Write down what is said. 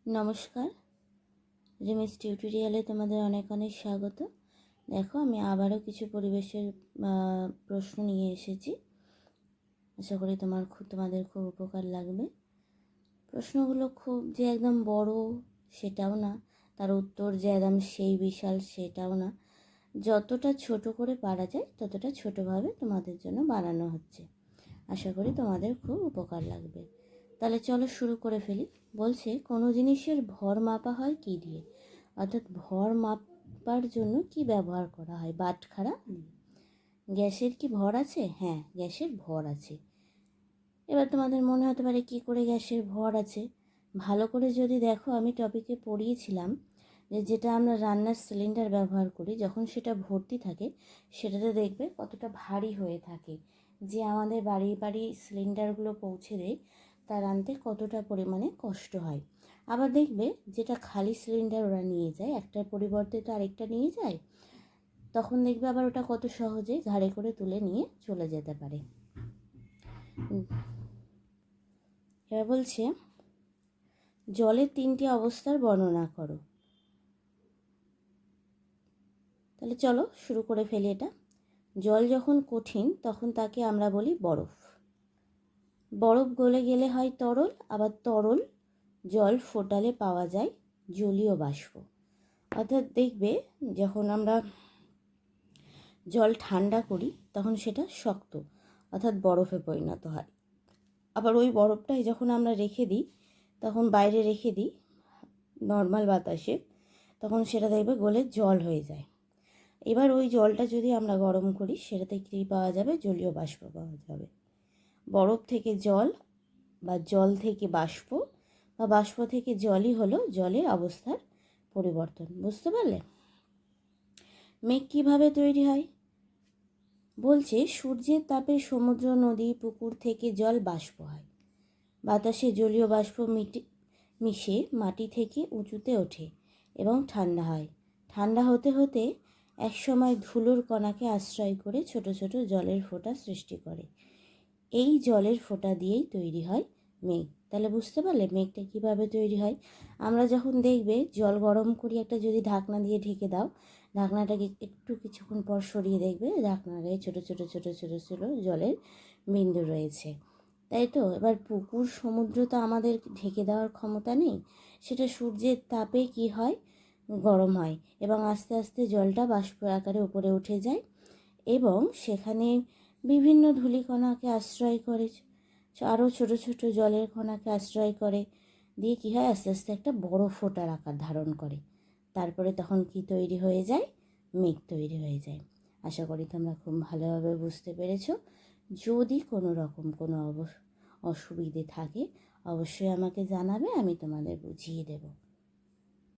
নমস্কার, রিমিস টিউটোরিয়ালে তোমাদের অনেক অনেক স্বাগত। দেখো, আমি আবারও কিছু পরিবেশের প্রশ্ন নিয়ে এসেছি। আশা করি তোমাদের খুব উপকার লাগবে। প্রশ্নগুলো খুব যে একদম বড় সেটাও না, তার উত্তর যে একদম সেই বিশাল সেটাও না। যতটা ছোট করে পারা যায় ততটা ছোটোভাবে তোমাদের জন্য বানানো হচ্ছে। আশা করি তোমাদের খুব উপকার লাগবে। তাহলে চলো শুরু করে ফেলি। বলছে, কোনো জিনিসের ভর মাপা হয় কী দিয়ে? অর্থাৎ ভর মাপার জন্য কি ব্যবহার করা হয়? বাটখারা। গ্যাসের কি ভর আছে? হ্যাঁ, গ্যাসের ভর আছে। এবার তোমাদের মনে হতে পারে কি করে গ্যাসের ভর আছে। ভালো করে যদি দেখো, আমি টপিকে পড়িয়েছিলাম যে যেটা আমরা রান্নার সিলিন্ডার ব্যবহার করি, যখন সেটা ভর্তি থাকে সেটাতে দেখবে কতটা ভারী হয়ে থাকে। যে আমাদের বাড়ি বাড়ি সিলিন্ডারগুলো পৌঁছে দেয়, তার আনতে কতটা পরিমাণে কষ্ট হয়। আবার দেখবে যেটা খালি সিলিন্ডার ওরা নিয়ে যায়, একটার পরিবর্তে তো আরেকটা নিয়ে যায়, তখন দেখবে আবার ওটা কত সহজে ঘাড়ে করে তুলে নিয়ে চলে যেতে পারে। এবার বলছে, জলের 3টি অবস্থার বর্ণনা করো। তাহলে চলো শুরু করে ফেলি এটা। জল যখন কঠিন তখন তাকে আমরা বলি বরফ। বরফ গলে গেলে হয় তরল, আবার তরল জল ফোটালে পাওয়া যায় জলীয় বাষ্প। অর্থাৎ দেখবে যখন আমরা জল ঠান্ডা করি তখন সেটা শক্ত, অর্থাৎ বরফে পরিণত হয়। আবার ওই বরফটাই যখন আমরা রেখে দিই, তখন বাইরে রেখে দিই নর্মাল বাতাসে, তখন সেটা দেখবে গলে জল হয়ে যায়। এবার ওই জলটা যদি আমরা গরম করি, সেটাতে কী পাওয়া যাবে? জলীয় বাষ্প পাওয়া যাবে। বরফ থেকে জল বা জল থেকে বাষ্প বা বাষ্প থেকে জলই হলো জলের অবস্থার পরিবর্তন। বুঝতে পারলে? মেঘ কীভাবে তৈরি হয়? বলছে, সূর্যের তাপে সমুদ্র, নদী, পুকুর থেকে জল বাষ্প হয়। বাতাসে জলীয় বাষ্প মিশে মাটি থেকে উঁচুতে ওঠে এবং ঠান্ডা হয়। ঠান্ডা হতে হতে একসময় ধুলোর কণাকে আশ্রয় করে ছোট ছোট জলের ফোঁটা সৃষ্টি করে। এই জলের ফোঁটা দিয়েই তৈরি হয় মেঘ। তাহলে বুঝতে পারলে মেঘটা কীভাবে তৈরি হয়? আমরা যখন দেখবে জল গরম করি, একটা যদি ঢাকনা দিয়ে ঢেকে দাও, ঢাকনাটাকে একটু কিছুক্ষণ পর সরিয়ে দেখবে ঢাকনার গায়ে ছোটো ছোটো ছোটো ছোটো ছোটো জলের বিন্দু রয়েছে, তাই তো? এবার পুকুর, সমুদ্র তো আমাদের ঢেকে দেওয়ার ক্ষমতা নেই, সেটা সূর্যের তাপে কি হয়? গরম হয় এবং আস্তে আস্তে জলটা বাষ্প আকারে উপরে উঠে যায় এবং সেখানে বিভিন্ন ধূলিকণাকে আশ্রয় করে, আরও ছোটো ছোটো জলের কণাকে আশ্রয় করে, দিয়ে কী হয়? আস্তে আস্তে একটা বড় ফোঁটার আকার ধারণ করে। তারপরে তখন কি তৈরি হয়ে যায়? মেঘ তৈরি হয়ে যায়। আশা করি তোমরা খুব ভালোভাবে বুঝতে পেরেছো। যদি কোনো রকম কোনো অসুবিধে থাকে অবশ্যই আমাকে জানাবে, আমি তোমাদের বুঝিয়ে দেব।